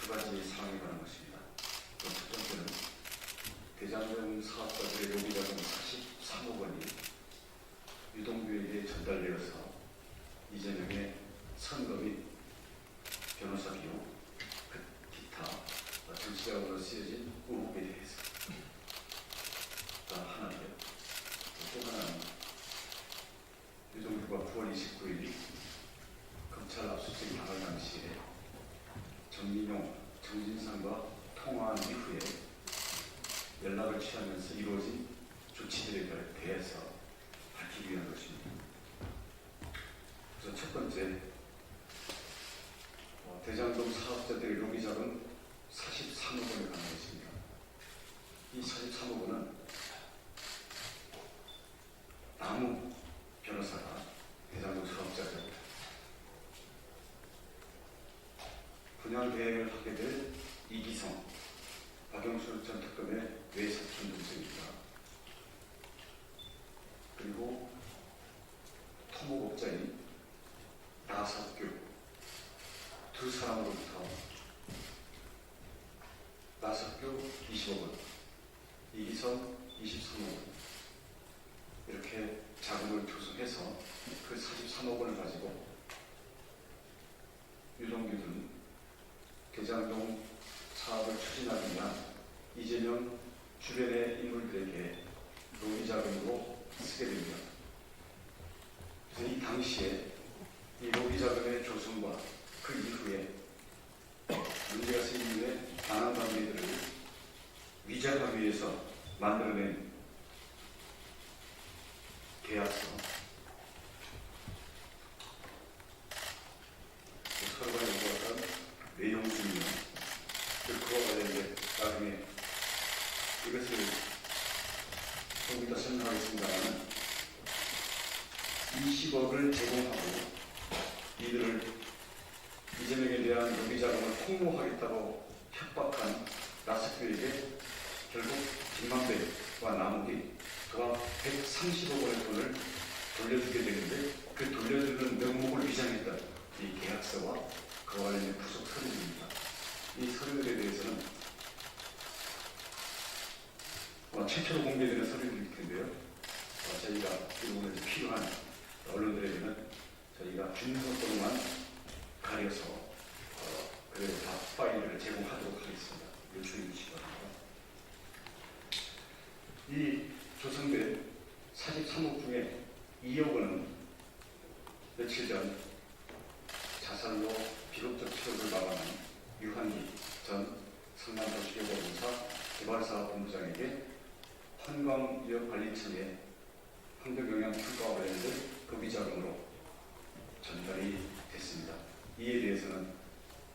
가지 사항에 관한 것입니다. 첫 번째는 대장동 사업자들의 로비자금 43억 원이 유동규에게 전달되어서 이재명의 선거 및 변호사 비용, 기타 정치자금으로 쓰여진 의혹에 대해서 하나인데요. 또 하나는 유동규가 9월 29일 검찰 압수수색 당할 당시에 정민용, 정진상과 통화한 이후에 연락을 취하면서 이루어진 조치들에 대해서 밝히기 위한 것입니다. 그래서 첫 번째, 대장동 사업자들의 로비자금 43억 원을 관련했습니다. 이 43억 원은 남욱 변호사가 대장동 사업자들 분양 계획을 하게 될 이기성, 박영수 전 특검의 외사촌 동생입니다. 그리고 토목업자인 나석규 두 사람으로부터 나석규 20억 원, 이기성 23억 원 이렇게 자금을 조성해서 그 43억 원을 가지고 유동규는 대장동 사업을 추진하기 위한 이재명 주변의 인물들에게 로비 자금으로 쓰게 됩니다. 그래서 이 당시에 이 로비 자금의 조성과 그 이후에 문제가 생긴 후에 많은 관계들을 위장하기 위해서 만들어낸 계약서, 서로 간에 요구하던 내용 중이며 그와 관련된 나중에 이것을 조금 이따 설명하겠습니다만 20억을 제공하고 이들을 이재명에 대한 로비 자금을 폭로하겠다고 협박한 나석규에게 결국 김만배와 남욱이 도합 130억 원의 돈을 돌려주게 되는데 그 돌려주는 명목을 위장했던 이 계약서와 그와 관련된 부속 서류입니다. 이 서류들에 대해서는 최초로 공개되는 서류들일 텐데요. 저희가 이 부분에서 필요한 언론들에게는 저희가 준서 동안 가려서 그대로 다 파일을 제공하도록 하겠습니다. 요청해 주시기 바랍니다. 이 조성된 43억 중에 2억 원은 며칠 전 자살로 비극적 치료를 마감한 유한기 전 성남도시개발공사 개발사업본부장에게 환광유역관리청의 환경영향평가와 관련된 로비자금으로 전달이 됐습니다. 이에 대해서는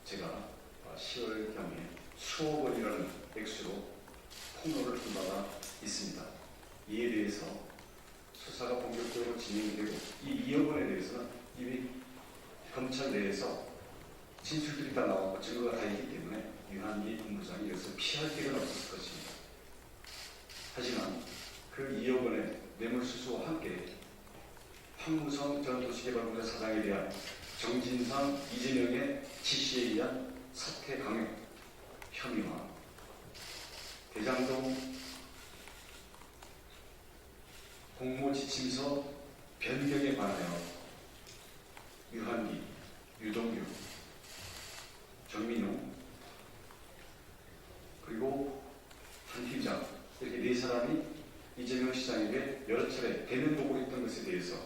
제가 10월경에 수억 원이라는 액수로 폭로를 한 바가 있습니다. 이에 대해서 수사가 본격적으로 진행이 되고 이 2억 원에 대해서는 이미 검찰 내에서 진술들이 다 나왔고 증거가 다 있기 때문에 유한기 본부장이 이것을 피할 길은 없었을 것입니다. 하지만 그 2억 원의 뇌물수수와 함께 황무성 전 도시개발공사 사장에 대한 정진상, 이재명의 지시에 의한 사퇴 강요 혐의와 대장동 공모지침서 변경에 관하여 유한기, 유동규, 정민용 그리고 한희장 이렇게 네 사람이 이재명 시장에게 여러 차례 대면 보고를 했던 것에 대해서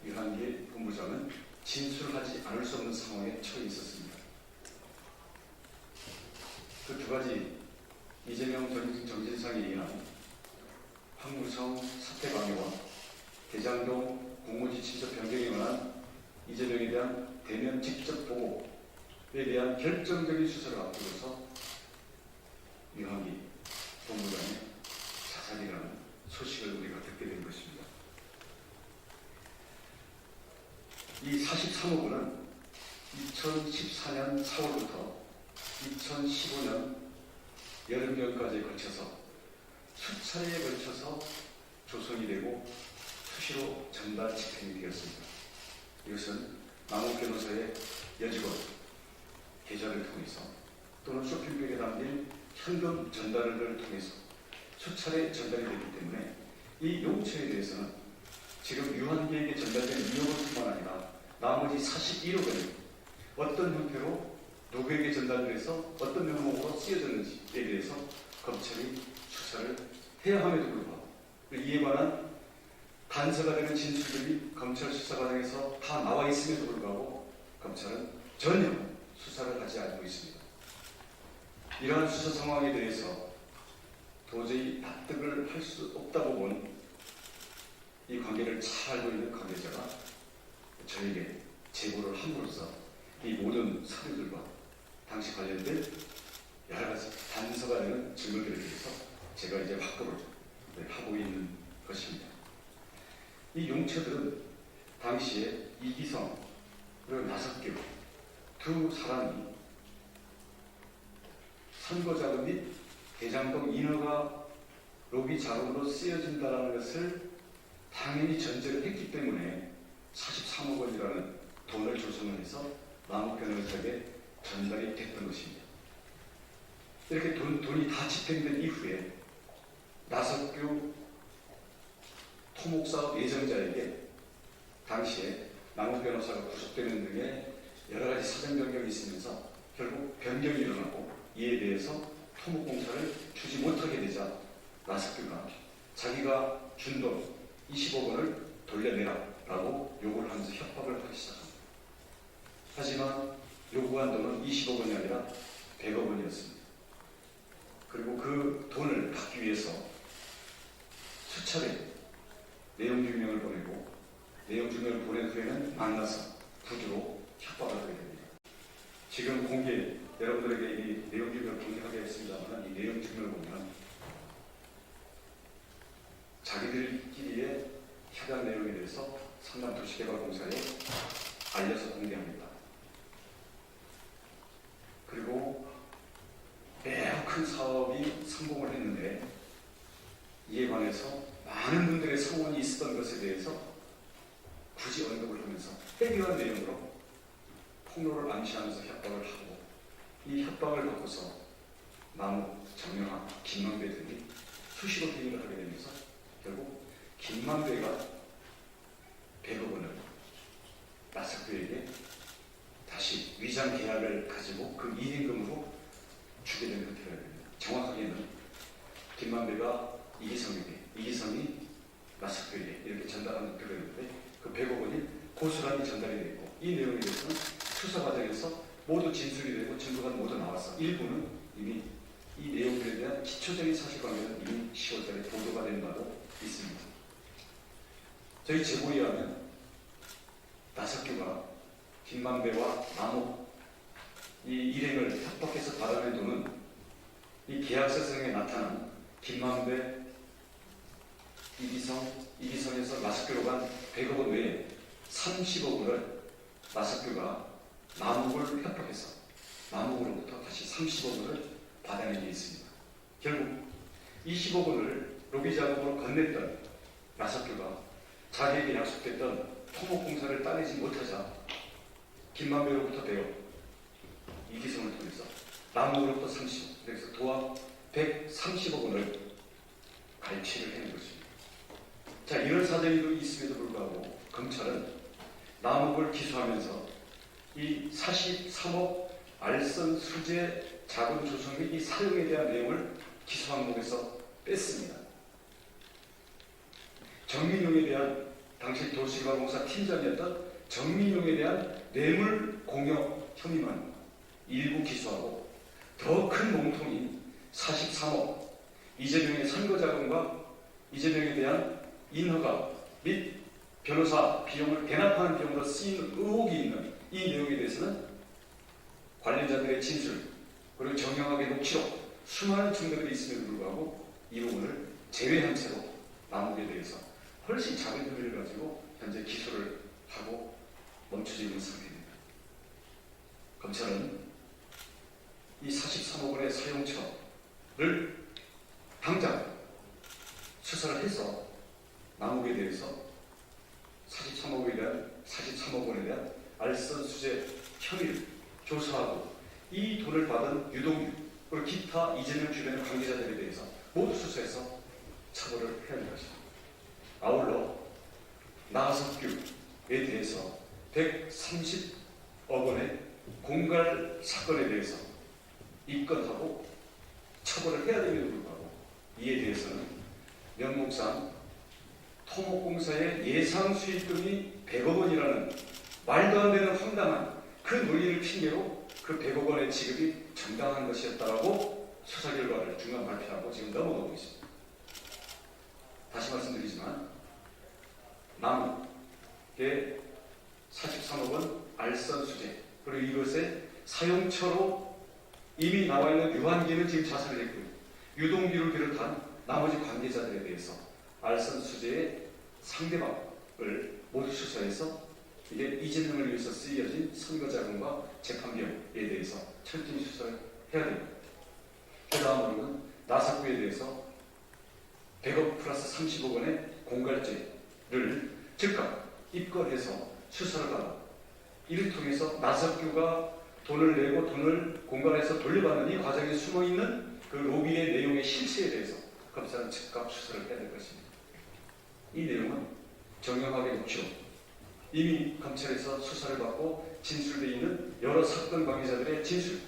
유한기 본부장은 진술하지 않을 수 없는 상황에 처해 있었습니다. 그 두 가지 이재명 정진상에 의한 황무성 사퇴 강요와 대장동 공모지침서 변경에 관한 이재명에 대한 대면 직접 보고에 대한 결정적인 수사를 앞두고서 유한기 본부장의 자살이라는 소식을 우리가 듣게 된 것입니다. 이 43억 원은 2014년 4월부터 2015년 여름경까지에 걸쳐서 수차례에 걸쳐서 조성이 되고 수시로 전달 집행이 되었습니다. 이것은 남욱 변호사의 여직원 계좌를 통해서 또는 쇼핑백에 담긴 현금 전달을 통해서 수차례 전달이 되기 때문에 이 용처에 대해서는 지금 유한계에게 전달된 2억 원뿐만 아니라 나머지 41억 원이 어떤 형태로 누구에게 전달돼서 어떤 명목으로 쓰여졌는지에 대해서 검찰이 수사를 해야 함에도 불구하고 이에 관한 단서가 되는 진술들이 검찰 수사 과정에서 다 나와 있음에도 불구하고 검찰은 전혀 수사를 하지 않고 있습니다. 이러한 수사 상황에 대해서 도저히 납득을 할 수 없다고 본 이 관계를 잘 알고 있는 관계자가 저에게 제보를 함으로써 이 모든 서류들과 당시 관련된 여러 가지 단서가 되는 증거들에 대해서 제가 이제 확보를 하고 있는 것입니다. 이 용처들은 당시에 이기성 그리고 나석규 두 사람이 선거 자금 및 대장동 인허가 로비 자금으로 쓰여진다는 것을 당연히 전제를 했기 때문에 43억 원이라는 돈을 조성을 해서 남욱 변호사에게 전달이 됐던 것입니다. 이렇게 돈이 다 집행된 이후에 나석규 토목사업 예정자에게 당시에 남욱 변호사가 구속되는 등의 여러 가지 사정 변경이 있으면서 결국 변경이 일어나고 이에 대해서 토목공사를 주지 못하게 되자 나석규가 자기가 준 돈 20억 원을 돌려내라 라고 요구를 하면서 협박을 하기 시작합니다. 하지만 요구한 돈은 20억 원이 아니라 100억 원이었습니다. 그리고 그 돈을 받기 위해서 수차례 내용 증명을 보내고 내용 증명을 보낸 후에는 만나서 구두로 협박을 하게 됩니다. 지금 여러분들에게 이 내용 증명을 공개하게 했습니다만 이 내용 증명을 보면 자기들끼리의 협약 내용에 대해서 성남도시개발공사에 알려서 공개합니다. 그리고 매우 큰 사업이 성공을 했는데 이에 관해서 많은 분들의 성원이 있었던 것에 대해서 굳이 언급을 하면서 해결한 내용으로 폭로를 암시하면서 협박을 하고 이 협박을 받고서 남욱, 정영학, 김만배 등이 수시로 회의를 하게 되면서 결국 김만배가 100억 원을 나석규에게 다시 위장 계약을 가지고 그 이행금으로 주게 되는 형태가 됩니다. 정확하게는 김만배가 이기성이 나석규에게 이렇게 전달한 형태가 되는데 그 100억 원이 고스란히 전달이 됐고 이 내용에 대해서는 수사 과정에서 모두 진술이 되고 증거가 모두 나왔어. 일부는 이미 이 내용들에 대한 기초적인 사실관계는 이미 10월달에 보도가 된 바도 있습니다. 저희 제보에 의하면 나석규가 김만배와 남욱 이 일행을 협박해서 받아낸 돈은 이 계약서상에 나타난 김만배, 이기성에서 나석규로 간 100억 원 외에 30억 원을 나석규가 남욱을 협박해서 남욱으로부터 다시 30억 원을 받아낸 게 있습니다. 결국 20억 원을 로비 자금으로 건넸던 나석규가 자기에게 약속됐던 토목공사를 따내지 못하자 김만배로부터 100억, 이기성을 통해서 남욱으로부터 30억, 그래서 도합 130억 원을 갈취를 해낸 것입니다. 자, 이런 사정이 있음에도 불구하고 검찰은 남욱을 기소하면서 이 43억 알선 수재 자금 조성 및 이 사용에 대한 내용을 기소 항목에서 뺐습니다. 정민용에 대한 당시 도시개발공사 팀장이었던 정민용에 대한 뇌물 공여 혐의만 일부 기소하고 더 큰 몸통인 43억 이재명의 선거자금과 이재명에 대한 인허가 및 변호사 비용을 대납하는 비용으로 쓰인 의혹이 있는 이 내용에 대해서는 관련자들의 진술 그리고 정형학의 녹취록 수많은 증거들이 있음에도 불구하고 이 부분을 제외한 채로 남욱에 대해서 훨씬 작은 혐의를 가지고 현재 기소를 하고 멈춰져 있는 상태입니다. 검찰은 이 43억 원의 사용처를 당장 수사를 해서 남욱에 대해서 43억 원에 대한 알선수재 혐의를 조사하고 이 돈을 받은 유동규 그리고 기타 이재명 주변 관계자들에 대해서 모두 수사해서 처벌을 해야 할 것입니다. 아울러 나석규에 대해서 130억 원의 공갈 사건에 대해서 입건하고 처벌을 해야 됨에도 불구하고 이에 대해서는 명목상 토목공사의 예상 수익금이 100억 원이라는 말도 안 되는 황당한 그 논리를 핑계로 그 100억 원의 지급이 정당한 것이었다라고 수사 결과를 중간 발표하고 지금 넘어가고 있습니다. 다시 말씀드리지만 남욱의 43억 원 알선 수재 그리고 이것의 사용처로 이미 나와 있는 유한기는 지금 자살을 했고요. 유동규를 비롯한 나머지 관계자들에 대해서 알선 수재의 상대방을 모두 수사해서 이게 이재명을 위해서 쓰여진 선거자금과 재판비용에 대해서 철저히 수사를 해야 됩니다. 그 다음으로는 나석구에 대해서 100억 플러스 30억 원의 공갈죄를 즉각 입건해서 수사를 하고 이를 통해서 나석규가 돈을 내고 돈을 공갈해서 돌려받는 이 과정에 숨어있는 그 로비의 내용의 실체에 대해서 검찰은 즉각 수사를 해야 될 것입니다. 이 내용은 정형하게 묻히고 이미 검찰에서 수사를 받고 진술되어 있는 여러 사건 관계자들의 진술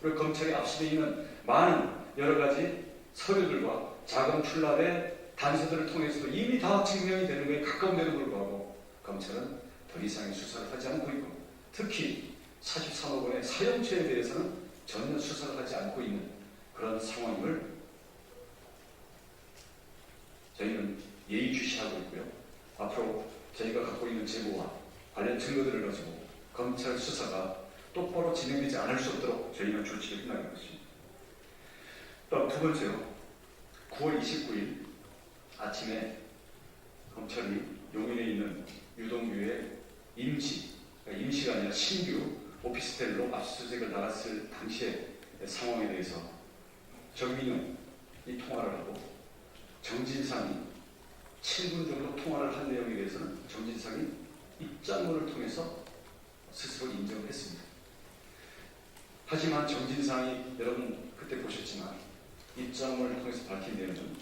그리고 검찰에 압수되어 있는 많은 여러 가지 서류들과 자금 출납의 단서들을 통해서도 이미 다 증명이 되는 것에 가까운데도 불구하고 검찰은 더 이상의 수사를 하지 않고 있고 특히 43억 원의 사용처에 대해서는 전혀 수사를 하지 않고 있는 그런 상황임을 저희는 예의주시하고 있고요. 앞으로 저희가 갖고 있는 제보와 관련 증거들을 가지고 검찰 수사가 똑바로 진행되지 않을 수 없도록 저희는 조치를 해나갈 것입니다. 또 두 번째로 9월 29일 아침에 검찰이 용인에 있는 유동규의 임시가 아니라 신규 오피스텔로 압수수색을 나갔을 당시의 상황에 대해서 정민용이 통화를 하고 정진상이 7분 정도 통화를 한 내용에 대해서는 정진상이 입장문을 통해서 스스로 인정을 했습니다. 하지만 정진상이 여러분 그때 보셨지만 입장문을 통해서 밝힌 내용은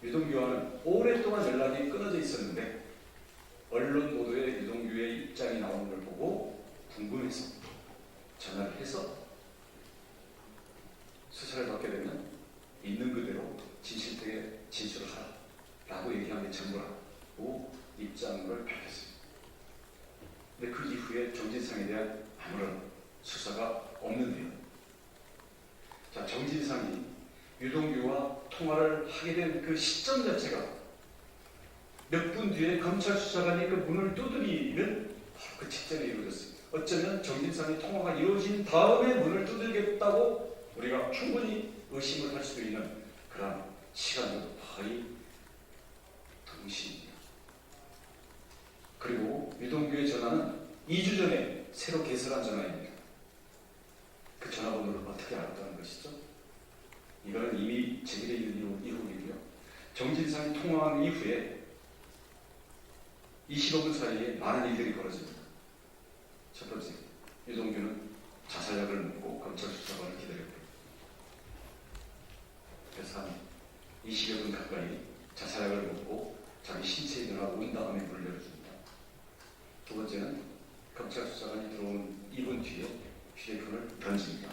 유동규와는 오랫동안 연락이 끊어져 있었는데 언론 보도에 유동규의 입장이 나오는 걸 보고 궁금해서 전화를 해서 수사를 받게 되면 있는 그대로 진실되게 진술을 하라 라고 얘기한 게 전부라고 입장을 밝혔습니다. 근데 그 이후에 정진상에 대한 아무런 수사가 없는데요. 자, 정진상이 유동규와 통화를 하게 된 그 시점 자체가 몇 분 뒤에 검찰 수사관이 그 문을 두드리는 바로 그 직전에 이루어졌습니다. 어쩌면 정진상이 통화가 이루어진 다음에 문을 두들겼다고 우리가 충분히 의심을 할 수도 있는 그런 시간도 거의 동시입니다. 그리고 유동규의 전화는 2주 전에 새로 개설한 전화입니다. 그 전화번호를 어떻게 알았다는 것이죠? 이거는 이미 제기되어 있는 이후이고요. 정진상이 통화한 이후에 20여 분 사이에 많은 일들이 벌어집니다. 첫 번째, 유동규는 자살약을 먹고 검찰 수사관을 기다렸고요. 그래서 한 20여 분 가까이 자살약을 먹고 자기 신체에 일어나고 온 다음에 문을 열어줍니다. 두 번째는 검찰 수사관이 들어온 2분 뒤에 휴대폰을 던집니다.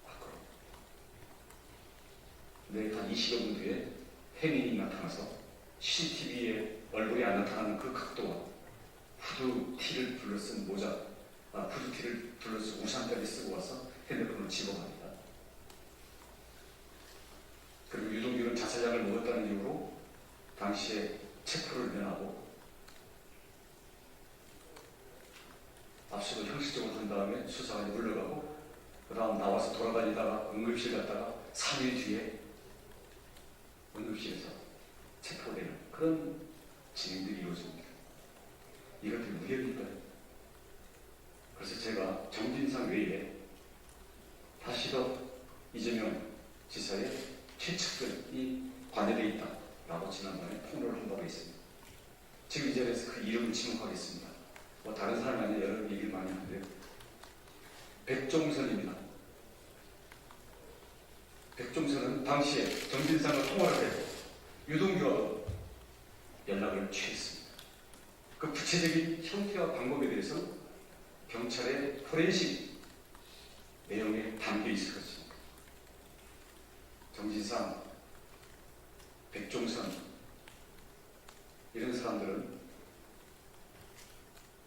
밖으로. 근데 한 20여 분 뒤에 혜민이 나타나서 CCTV에 얼굴이 안 나타나는 그 각도와 후드티를 둘러쓴 후드티를 둘러쓴 우산까지 쓰고 와서 핸드폰을 집어갑니다. 그리고 유동규는 자살약을 먹었다는 이유로 당시에 체포를 면하고 압수를 형식적으로 한 다음에 수사관이 물러가고 그 다음 나와서 돌아다니다가 응급실 갔다가 3일 뒤에 응급실에서 체포되는 그런 진행들이 이루어집니다. 이것들이 무협일까요? 그래서 제가 정진상 외에 다시 더 이재명 지사의 최측근이 관여되어 있다라고 지난번에 폭로를 한 바가 있습니다. 지금 이 자리에서 그 이름을 지목하겠습니다. 뭐 다른 사람이 아니라 여러 얘기를 많이 하는데요. 백종선입니다. 백종선은 당시에 정진상과 통화를 해서 유동규와도 연락을 취했습니다. 그 구체적인 형태와 방법에 대해서는 경찰의 포렌식 내용에 담겨 있을 것입니다. 정진상, 백종선 이런 사람들은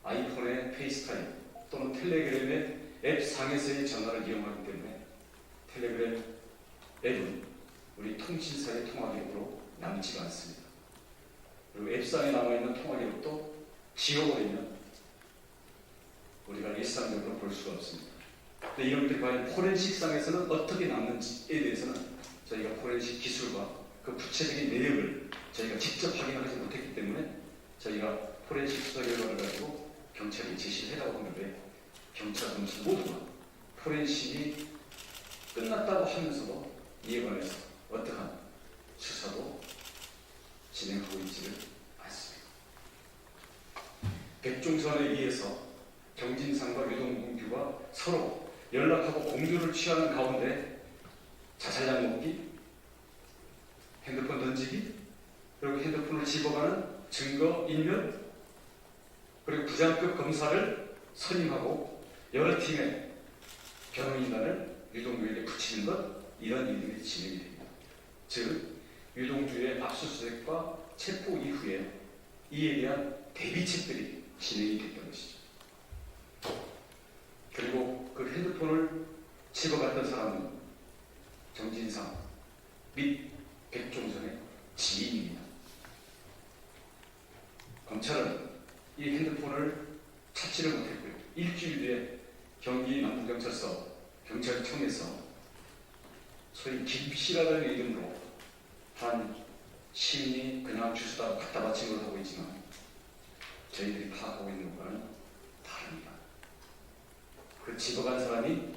아이폰의 페이스타임 또는 텔레그램의 앱 상에서의 전화를 이용하기 때문에 텔레그램 앱은 우리 통신사의 통화기록으로 남지가 않습니다. 그리고 앱상에 남아있는 통화기록도 지워버리면 우리가 일상적으로 볼 수가 없습니다. 근데 이런 것들이 과연 포렌식상에서는 어떻게 남는지에 대해서는 저희가 포렌식 기술과 그 구체적인 내역을 저희가 직접 확인하지 못했기 때문에 저희가 포렌식 수사 결과를 가지고 경찰에 제시를 해라고 하는데 경찰 검찰 모두가 포렌식이 끝났다고 하면서도 이에 관해서 어떠한 수사도 진행하고 있지를 않습니다. 백종선에 의해서 정진상과 유동규가 서로 연락하고 공조를 취하는 가운데 자살약 먹기, 핸드폰 던지기, 그리고 핸드폰을 집어가는 증거 인멸, 그리고 부장급 검사를 선임하고 여러 팀의 변호인단을 유동규에게 붙이는 것, 이런 일들이 진행이 됩니다. 즉 유동규의 압수수색과 체포 이후에 이에 대한 대비책들이 진행이 됐던 것이죠. 그리고 그 핸드폰을 집어갔던 사람은 정진상 및 백종선의 지인입니다. 검찰은 이 핸드폰을 찾지를 못했고요. 일주일 뒤에 경기 남부경찰서 경찰청에서 소위 김씨라는 이름으로 한 시민이 그냥 주스다가 갖다 바친 걸 하고 있지만 저희들이 파악하고 있는 것과는 다릅니다. 그 집어간 사람이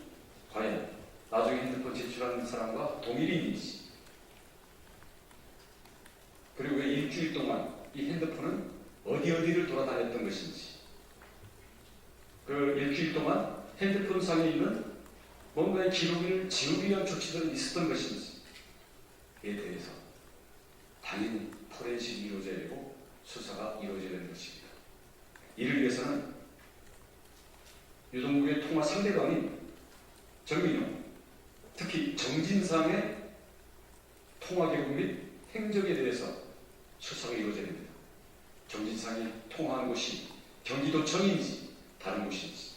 과연 나중에 핸드폰 제출하는 사람과 동일인인지, 그리고 왜 일주일 동안 이 핸드폰은 어디를 돌아다녔던 것인지, 그 일주일 동안 핸드폰 상에 있는 뭔가의 기록을 지우기 위한 조치들은 있었던 것인지에 대해서 당연히 포렌식이 이루어져야 되고 수사가 이루어져야 되는 것입니다. 이를 위해서는 유동규의 통화 상대방인 정민용, 특히 정진상의 통화 기록 및 행적에 대해서 수사가 이루어져야 됩니다. 정진상이 통화한 곳이 경기도청인지 다른 곳인지,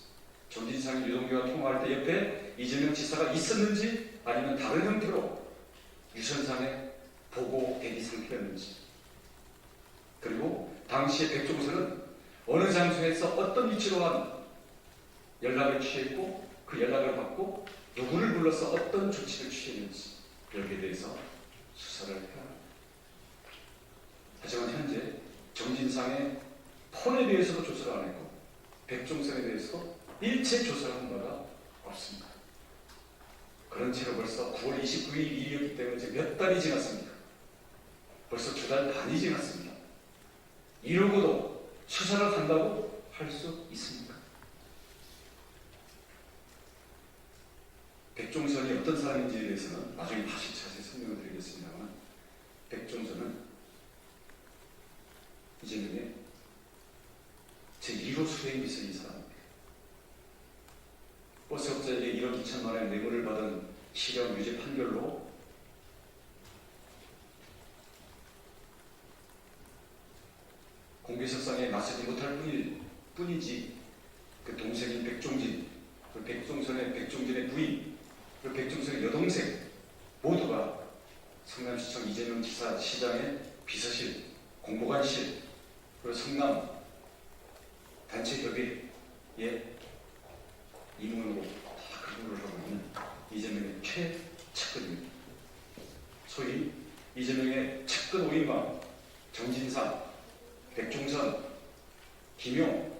정진상이 유동규와 통화할 때 옆에 이재명 지사가 있었는지 아니면 다른 형태로 유선상의 보고 대기 상태였는지, 그리고 당시에 백종선은 어느 장소에서 어떤 위치로 한 연락을 취했고 그 연락을 받고 누구를 불러서 어떤 조치를 취했는지, 여기에 대해서 수사를 해야 합니다. 하지만 현재 정진상의 폰에 대해서도 조사를 안 했고 백종선에 대해서도 일체 조사를 한 바가 없습니다. 그런 채로 벌써 9월 29일 일이었기 때문에 이제 몇 달이 지났습니다. 벌써 2달 반이 지났습니다. 이러고도 수사를 한다고 할 수 있습니까? 백종선이 어떤 사람인지에 대해서는 나중에 다시 자세히 설명을 드리겠습니다만, 백종선은 이재명의 제1호 수행비서인 사람입니다. 버스업자에게 1억 2천만 원의 뇌물을 받은 실형 유죄 판결로 공개석상에 나서지 못할 뿐이지 그 동생인 백종진, 그 백종진의 부인, 그 백종선의 여동생 모두가 성남시청 이재명 지사 시장의 비서실, 공보관실, 그리고 성남 단체협의회 임원으로 다 근무를 하고 있는 이재명의 최측근입니다. 소위 이재명의 측근 5인방 정진상, 백종선, 김용,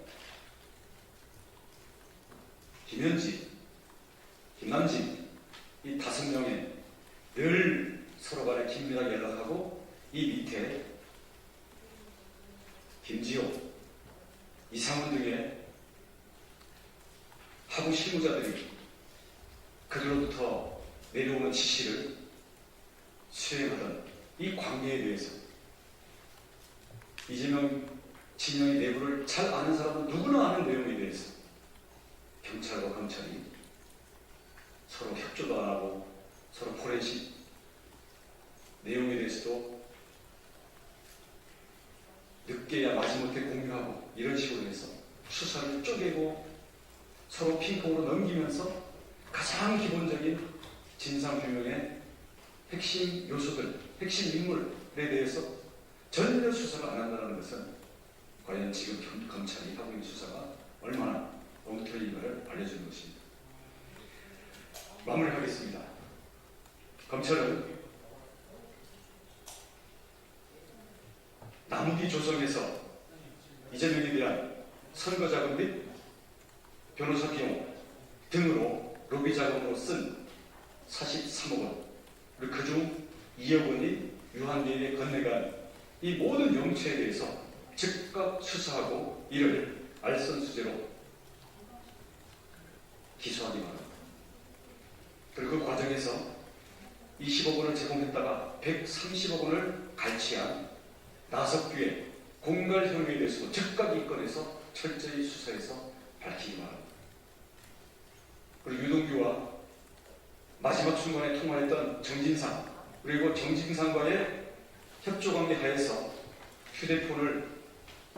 김현지, 김남진, 이 5명의 늘 서로 간에 긴밀하게 연락하고, 이 밑에 김지호, 이상훈 등의 하부 실무자들이 그들로부터 내려오는 지시를 수행하던 이 관계에 대해서 이재명 진영의 내부를 잘 아는 사람은 누구나 아는 내용에 대해서 경찰과 검찰이 서로 협조도 안 하고 서로 포렌식 내용에 대해서도 늦게야 마지못해 공유하고 이런 식으로 해서 수사를 쪼개고 서로 핑퐁으로 넘기면서 가장 기본적인 진상규명의 핵심 요소들, 핵심 인물에 대해서 전혀 수사를 안 한다는 것은 과연 지금 검찰이 하고 있는 수사가 얼마나 엉터리인가를 알려주는 것입니다. 마무리하겠습니다. 검찰은 나무기 조성에서 이재명에 대한 선거 자금 및 변호사 비용 등으로 로비 자금으로 쓴 43억 원, 그리고 그중 2억 원이 유한대에 건네간 이 모든 영체에 대해서 즉각 수사하고 이를 알선수재로 기소하기 바랍니다. 그리고 그 과정에서 20억 원을 제공했다가 130억 원을 갈취한 나석규의 공갈 혐의에 대해서도 즉각 입건해서 철저히 수사해서 밝히기 바랍니다. 그리고 유동규와 마지막 순간에 통화했던 정진상, 그리고 정진상과의 협조관계 하에서 휴대폰을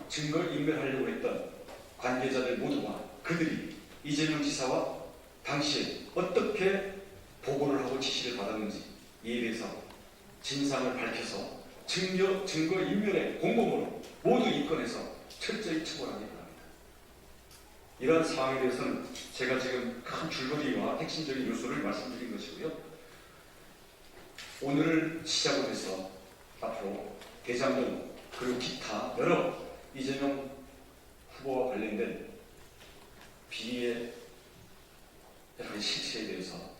증거인멸하려고 했던 관계자들 모두가 그들이 이재명 지사와 당시에 어떻게 보고를 하고 지시를 받았는지 이에 대해서 진상을 밝혀서 증거인멸의 공범으로 모두 입건해서 철저히 처벌하기 바랍니다. 이러한 상황에 대해서는 제가 지금 큰 줄거리와 핵심적인 요소를 말씀드린 것이고요. 오늘을 시작으로 해서 앞으로 대장동 그리고 기타 여러 이재명 후보와 관련된 비리의 여러 가지 실체에 대해서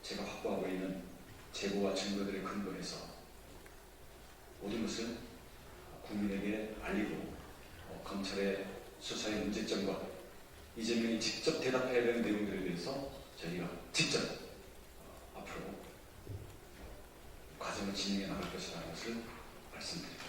제가 확보하고 있는 제보와 증거들을 근거해서 모든 것을 국민에게 알리고 검찰의 수사의 문제점과 이재명이 직접 대답해야 되는 내용들에 대해서 저희가 직접 앞으로 과정을 진행해 나갈 것이라는 것을 말씀드립니다.